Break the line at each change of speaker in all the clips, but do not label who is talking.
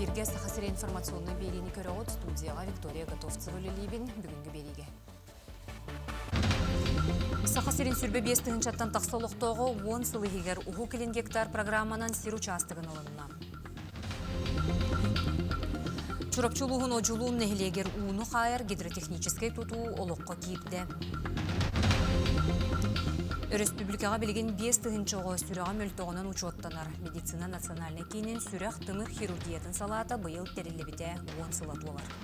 Эфирге сахасыр информационный берени көріғыт студияға Виктория Готовцева Лилибин бүгінгі береге. Сахасырын сүрбе 5 чаттан тақсалықтығы 10 сылы егер ұғы келен гектар программанан сир участығын олынна. Чурапчулуғын оджулуын нехлегер уыны қайыр гидротехнический туту олыққа кейіпді. Республикаға білген 5 чоғы сүріға мөлтоғынан учоттанар. Медицина национальный кейінен сүріқ тымық хирургиятын салата бұйыл терелебіте 10 сылат олар.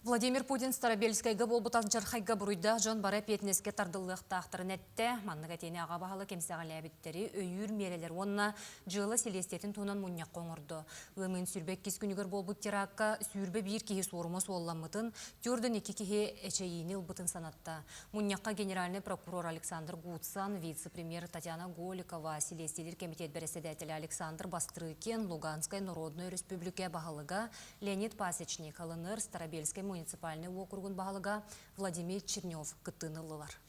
Владимир Путин Старобельскайға болбутан жарқайға бұруйда жон бара петнеске тардылықта ақтырын әтті. Манныға тені аға бағалы кемсіғалі әбіттері өйір мерелер. Онына жылы селестетін тонан мұнияқ қоңырды. Лымын сүрбек кес күнігер болбут тераққа сүрбе бір кейі сорымы суолламытын, түрдің екі кейі әчейіні ұлбытын санатта. Мұнияққа генеральный прокурор Александр Гудсан, вице-премьер Татьяна Голикова, селестелер комитет бәріседәтелі Александр Бастрыкин, Луганская Народная Республика бағалыға, Леонид Пасечник, ЛНР, Старобельская муниципальный округын бағалыға Владимир Чернев күттінілілар.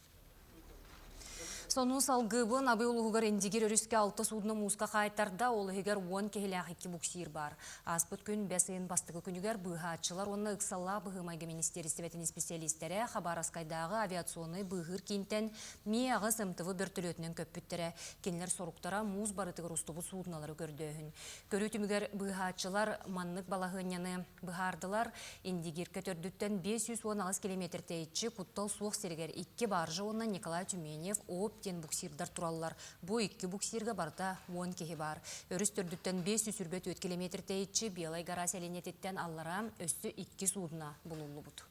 Сону салгыбын абы улуғығар эндигер өріске 6 судына музға қайтарда олы егер 10 кехілі буксир бар. Аспыт күн бәсейін бастығы күнігер бұғатшылар онына ұқсалла бұғымайғы министерісті бәтіні специалистері Хабаровскайдағы авиационный бұғыр кейінтен мияғы сымтывы бір түлетінің көппіттері кенлер соруқтара муз барытығыр ұстыбы судыналары көрдіғін. Көрі түмігер бұғатшылар маннық балағыняны бұғардылар эндигер көтөрдіттен 510 километр тейітші құттал суық сергер 2 баржы онна Николай Тюменев ten буксирдар тураллар. Бу 2 буксирга барда 10 кеһи бар. Өрүс төрдүттен 500 сүрбет 4 км тейчи Белай гарас эленететтен аллара өстү 2 судна булуллубут.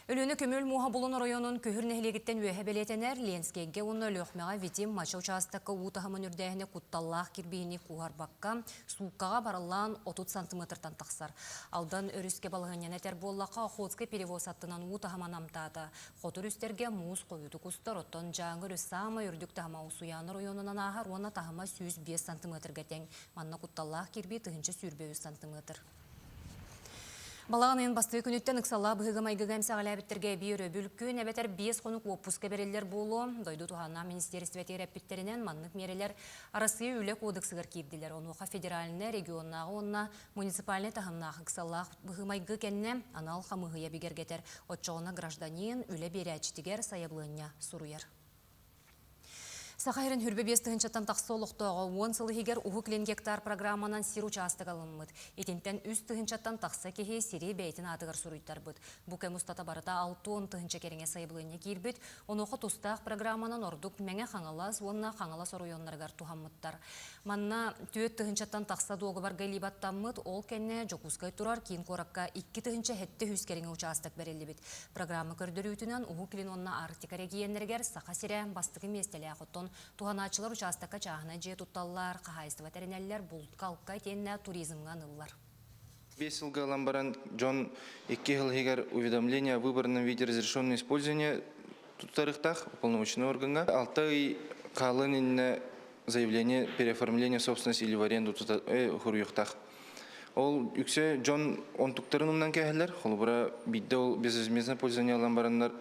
Өлөні көмөл муға бұлын районын көхір нәхілегіттен өйе белетенер Ленскейге оны өліқмеға витим мача участыққа ұтағымын үрдәйіні құтталлақ кірбейіні қуғарбаққа суыққаға барылан 30 сантиметртан тақсар. Алдан өріске балығын әтер боллаққа Охотскай перевоз аттынан ұтағыман амтады. Қотыр үстерге мұз қойуды құстар оттан жаңыр өс сама үрдік тағыма ұсуяны районынан ағар оны тағыма 105 сантиметрге тең. Манна құтталлақ кірбей тұхынчы сүрбеуі сантиметр. Балағанын басты күніттен ұқсала бұғығым айғығамса ғалабеттерге бейірі бүліккін әбетер 5 қонық оппусқа берелер болу. Дойду туғана министерстве рәппеттерінен маннық мерелер арасы үлі кодексығыр кейділер. Онуға федераліне, регионнағы, онына муниципаліне тағыннағы ұқсала бұғым айғы кәнне анал қамығыя бігергетер. Отчоғына гражданин үлі бері әчтігер саяблығына сұруер. Сахайрын хүрбе 5 чаттан тақсы олықтауға 10 сылы егер ұғы кілен гектар программанан сир участық алынмыд. Етентен үст чаттан тақсы кеге сире бәйтін атығыр сұруйттар бұд. Бұқы мұстата барыта 6-10 кереңе сайбылыне кейірбіт, онуқы тұстақ программанан ордық мәңе қаңалас, онына қаңалас оройонларғар туғаммыттар. Манна түйет чаттан тақса доғы бар ғалибаттаммыд, ол кәнне жоқускай тұрар кейін қораққа 2 хетті хүс кереңе участық бәрелі бит. Программа көрдірі үтінен ұғы кілен онына Арктика регионергер сақасире бастығы местелі ақыттон туғаначылар участыққа чағына же тұтталылар, қағайсты ватеринәлілер бұлт қалыққа тенне туризмға нылылар.
5 жылға ламбаран Джон 2 жыл егер уведомление о выборном виде разрешенного использования туттарықтақ уполномоченного органга 6 қалын заявление переоформления собственности или в аренду хуруюқтақ. Ол үксе Джон 10 тұқтарынымнан кәхілер, қолыбыра бидді ол безвозмездное пользование ламбарандар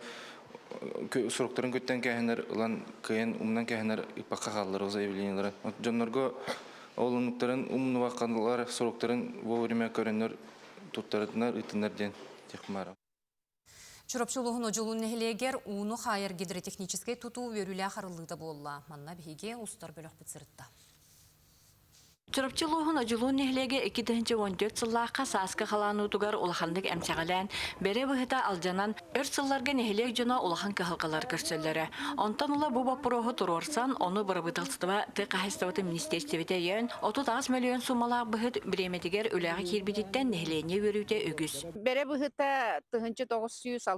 сұрықтарын көттен кәхінер, ұлан күйен ұмнан кәхінер ұпаққа қалылар ол заявлениялары. Джоннарға олынықтарын ұмны ваққандылар сұрықтарын вовремя көрінер тұттарытынар ұйтынар ден текмара.
Чурапчулуғын оджулун нехелегер уну хайыр гидротехнический туту веруля харылыда болла. Манна бейге устар бөлік бітсірітті.
Чурапчылуғын оджулун нехлеге 2014 сыллаққа саска қаланутугар улахандық әмсәғалән, бәрі бұғыта алжанан өр сылларға нехлег жона улахан кахалқалар көрсөллері. Онтан ула бұба пұрығы тұрорсан, оны бұрабыталстыва тұқағыстываты министерстевете ен, 30 миллион сумалақ бұғыт біреметігер үләғі кербедеттен нехлене өріуте өгіз.
Бәрі бұғыта 1916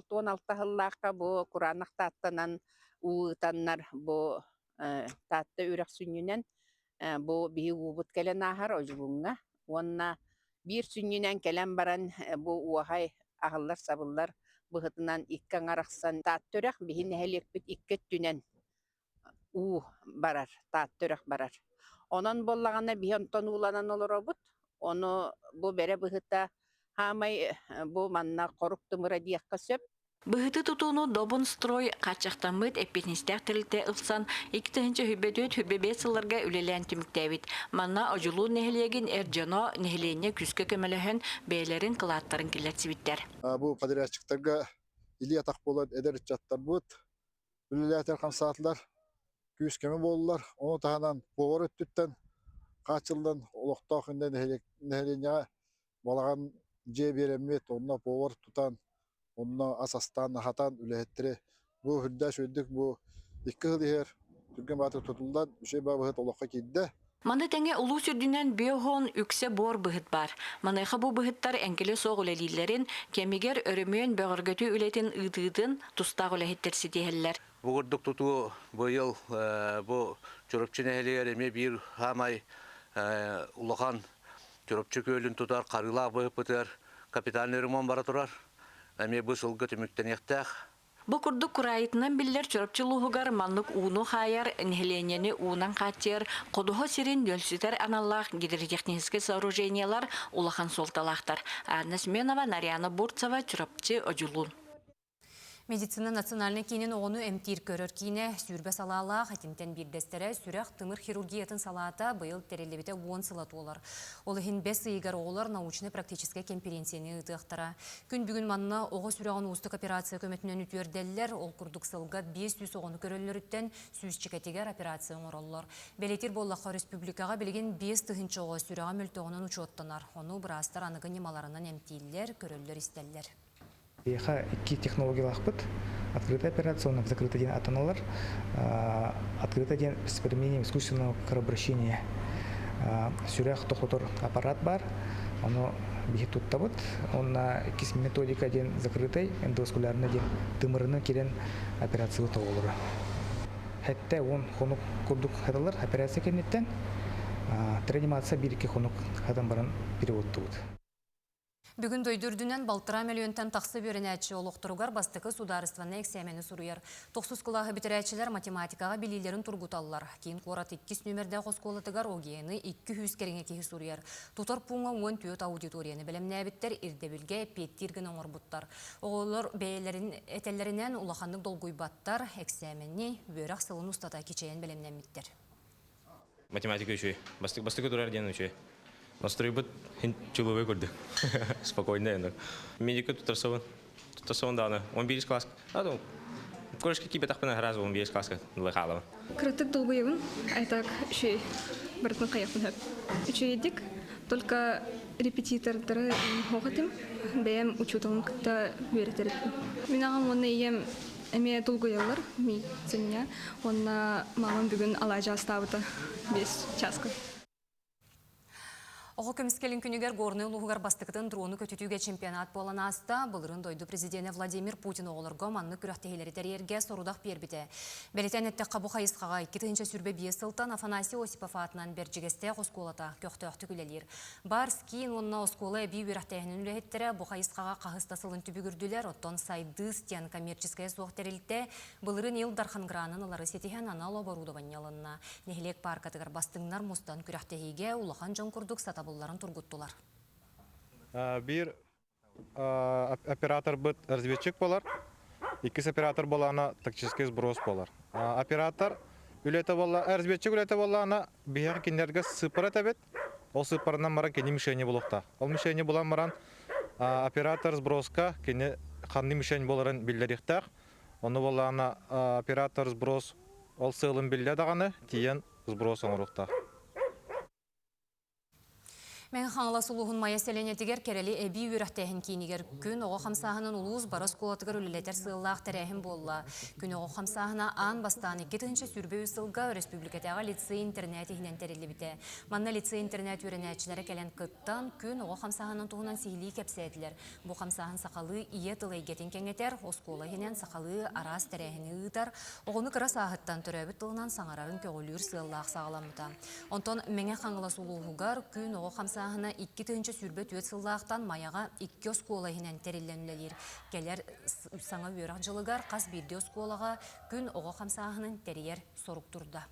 жыллаққа бұл құранақта аттанан ұғытаннар бұл татты үрек сүнінен Бу бии убут келен ахар ожбунга. Онна бир сүннүнен келен баран бу уахай ахыллар сабыллар быхытынан иккен арақсан таат төрек бихин хелекпит иккет түнен у барар, таат төрек барар. Онон боллагана биһен тонууланан олоробут. Оны бу бере быхыта хамай бу манна корук тымыра диякка сөп.
Быһыты тутууну добун строй качактамыт эппетнистек тилте ылсан 2-нче хүббебет сылларга үлелен түмүктәбит. Манна ожулуу нехилегин эржано нехилене күскө көмөлөһөн бээлерин кылааттарын килетсибиттер.
Бу подрядчиктарга или атак болот эдер чаттар бут. Үлелетер камсаатлар күз көмө болдулар. Оны таһанан боор өттүттен качылдан олоктоох инде нехилене балаган же беремет, онна боор тутан онна асастан хатан үлеттире. Бу хүрдә шөйдүк бу 2 ел түргөн батыр тутулдан үшө бабыт олокка кидде.
Маны тәңе улуу сүрдүнен биохон үксе бор быһыт бар. Маныха бу быһыттар эңкеле соог үлелилерин кемигер өрөмөөн бөгөргөтү үлетин ытыытын тустак үлехеттерси диһеллер.
Бугурдук туту быйыл бу чурупчу нехилер эме бир хамай улахан чурупчу көлүн тутар, карыла быһыпытыр, капитальный ремонт бара турар. Эме бу сылгы түмүктенектах.
Бу курдук курайытынан биллер чурупчулуугар маннык ууну хаяр нехиленени уунан катер, кодухо сирин дөлсүтер аналлах гидротехнический сооружениялар улахан солталахтар. Анна Сменова, Нарьяна Бурцева, чурупчу ожулун.
Медицина национальный кинен оғыну әмтир көрір кейіне сүрбе салала хатимтен бірдестері сүрәқ тымыр хирургиятын салата бұйыл тәрелебеті 10 сылат олар. Ол ең 5 игар олар научно-практическай конференцияны ұтықтыра. Күн бүгін манна оғы сүрәғын ұстық операция көметінен үтверделілер, ол күрдік сылға 500 оғыны көрілеріттен сүз чекетегер операция оңыролар. Белетир боллаққа республикаға білген 5 тұхынчы оғы сүрәға мүлті ұчуоттанар. Оны бұрастар анығы немаларынан әмтейлер, көрілер істелілер.
Еха 2 технологиялық бұд, открытый операционный, закрытый день атаналар, открытый день с применением искусственного кровообращения. Сүрәқ тоқтотор аппарат бар, оны бейхет тұтта бұд, онна 2 методика ден закрытый, эндоваскулярный ден тымырыны керен операциялы тоғылыры. Хәтті он қонық күрдік хаталар операция кернеттен, реанимация 1-2 қонық хатан барын переводты бұд.
Бүгін дойдүрдүнен балтыра миллионтан тақсы беренәтші олықтыругар бастықы сударыстваны эксәмені сұруяр. Тоқсыз құлағы бітерәтшілер математикаға білилерін тұрғыталылар. Кейін қорат 2 нөмірді қосқолатығар огияны 200 кереңе кейі сұруяр. Тұтар пуңа 10 түйет аудиторияны білімне әбіттер ирдебілге петтирген оңыр бұттар. Оғылыр бәйелерін әтелерінен улахандық долгуй баттар эксәмені бөріқ сылын ұстата кечейін білімнен миттер.
Математика үші, бастықы тұрар ден үші. Настрой быт чуловый көрді. Спокойно енді. Медика тұтарсауын даны. 11 класс. Көрішке кейбет ақпына ғаразы 11 классқа лайқалығы.
Крытык долгуевын, айтак үші бұрытын қаяқпын хөп. Үші едік, только репетитордары оғытым, бәйім учутығын күтті өреттеретпін. Мен ағам оны ем әме долгуевлар, медицина, оны мамам бүгін алайжа астауыты 5 часка.
Оғы көміскелін күнігер горны ұлығығар бастықытын дроны көтетуге чемпионат болан аста, бұлырын дойды президенті Владимир Путин оғылырға манны күрәқтегелері тәрерге сорудақ бербіті. Бәлетен әтті қабу қайысқаға 2-ші сүрбе 5 сылтан Афанасий Осипов атынан бәржігесте қосқолата көқті өқті күлелер. Бар скиін онына осқолы әбей өрәқтегінің үләхеттері бұ қайысқаға қағыста сылын түбігірділер, оттон сайды стен коммерческая соқ тәрелітті бұлырын ел дархангранын алары сетіген анал оборудованиялынна. Нехілек паркатығар бастыңнар мұстан күрәқтегеге улахан жон күрдік сатабылларын тұргыттылар.
Bir оператор быт разведчик болар, 2 оператор болана тактический сброс болар. Оператор үлеті болла, разведчик үлеті болана биян кендерге сыпыр әтәбет, ол сыпырынан маран кені мишені болуқта. Ол мишені болан маран оператор сброска кені қанды мишені боларын білдеріқтақ. Оны болана оператор сброс ол сылын білдердағаны тиен сброс оңырықта.
Мен қаңыла сұлуғын майя сәленетігер керелі әбей өріқтәхін кейінігер күн оғы қамсағының ұлуыз барас қолатығыр үлілетер сыллақ тәрәхін болла. Күн оғы қамсағына аң бастан 2-ші сүрбе үсілға республикатаға лицей интернет егінен тәрелі біте. Манна лицей интернет өрінәтшілері кәлен қыттан күн оғы қамсағының тұғынан сихилі кәпсәділер. Бұ қамсағын сақалы ие тылай гетін кәңетер, оскола хенен сақалы арас тәрәхіні ұйтар, оғыны қыра сағыттан түрәбіт тылынан саңарарын көгілір сыллақ сағаламыта. Онтон менге қаңыла сұлуғығар күн оғы қамсағына 2-ші сүрбе түйет сыллақтан маяға 2 оскола хенен тәрелленілер. Келер саңа өрақ жылығар қас бірде осколаға күн оғы қамсағының тәрер сорук тұрда.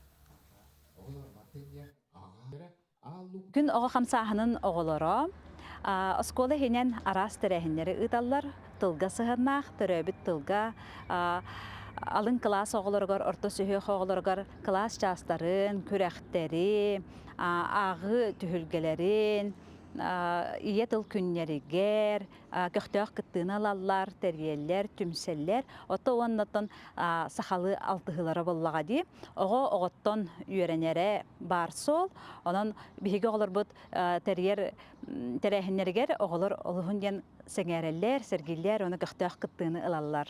Күн оғы қамсағының оғылары, оскола хенен арас тәрәхінлері ұдалар, тылга сыһыннаах, төрөбүт тылга алын класс оҕолоргор, орто сүһүөх оҕолоргор класс частарын, күрэхтери, ағы түһүлгелерин, ие тыл күннеригер, көхтөөх кыттыына алаллар, терьеллер, түмселлер, ото оннотон сахалы алтыһылары боллаға ди. Оҕо оҕоттон үйөренере бар сол, онон биһиги оҕолорбут терээхиннеригер оҕолор олуһун диэн сеңээреллер, сергиллер, оны көхтөөх кыттыыны ылаллар.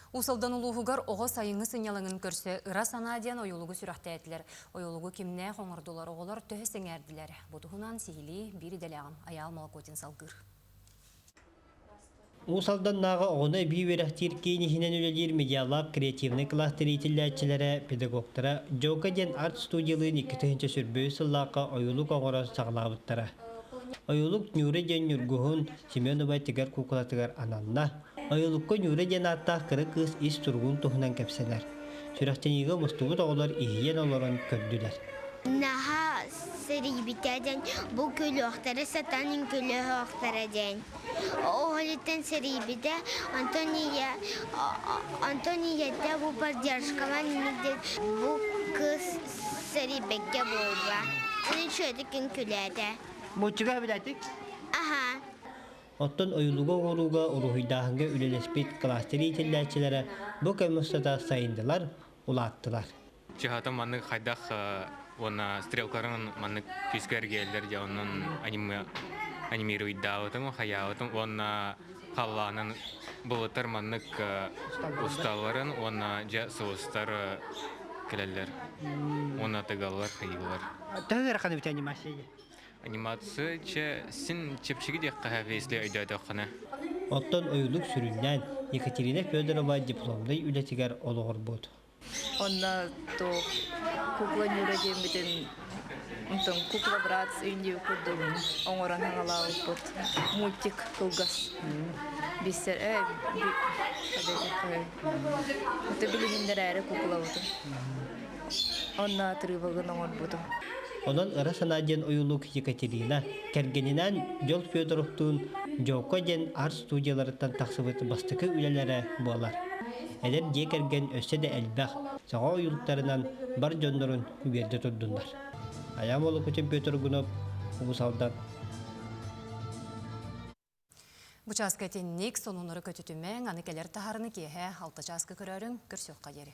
Усалдан улуғығар оғы сайыңы сынялыңын көрсе, ыра санадиян ойылығы сүрәхтәйетілер. Ойылығы кемне қоңырдылар оғылар төһі сеңәрділер. Бұтығынан сихили бири дәләғым аял малакотин салғыр.
Усалдан нағы оғыны бүй верақтир кейнихінен өлелер медиалаб креативны кластер етілләтчілері, педагогтара, жоға ден арт студиялығын 2-тігінші сүрбөй сыллаққа ойылық оғыра сағылабыттара. Ойылық нүрі ден нүргуғын Семеновай тігер кукулатығар ананна. Ойылыққа нүрі ден аттақ кірі қыз ис тұрғын тұхынан кәпселер. Сүрәқтенегі мұстығыт оғылар ихиен оларын көрділер.
Наха серибитәден бұл көлі оқтары сатанын көлі оқтары ден. Оғылыттан серибиде Антониядда бұл поддержкалан бұл қыз серибекке болға. Оның шөдікін көләді.
Мұчыға біләдік?
Аха.
Оттон ойылуға оғыруға ұруғидағынға үлелеспет кластер етілләтчілері бұл көмістата сайындылар, ұлаттылар.
Чихатым маннык хайдах она стрелкарын маннык күскәргәләр я onun анимируйдавытым хаявытым она халланын булытыр маннык усталарын она жа соустар келәләр. Она тыгаллар хайылар.
Тәгәр ханы бит анимация.
Анимация син чепчиги дек каһәвесле өйдәдә хана.
Оттон ойылук сүрүлән Екатерина Федорова дипломдай үлетигәр олығыр буд.
Онна то кукла нүреден битен онтон кукла брат үйінде көрдім оңоран аңалау бут мультик кылгас бисер это билигиндер әрі кукла бутум онна трывагын оңор бутум.
Онон ара санаден ойылук Екатерина кергенинен Жол Федоровтун жоққа ден арт студияларыттан тақсыбыты бастықы үлелері болар. Әлем де керген өссе де әлбәқ, саға ойылықтарынан бар жондырын үберді тұрдындар. Аям олы көтен Петр Гунов, Уғысалдан.
Бұчасқа теннек сонуныры көтітімен аны келер тахарыны кеге 6 жасқы көрерін көрсөк қадері.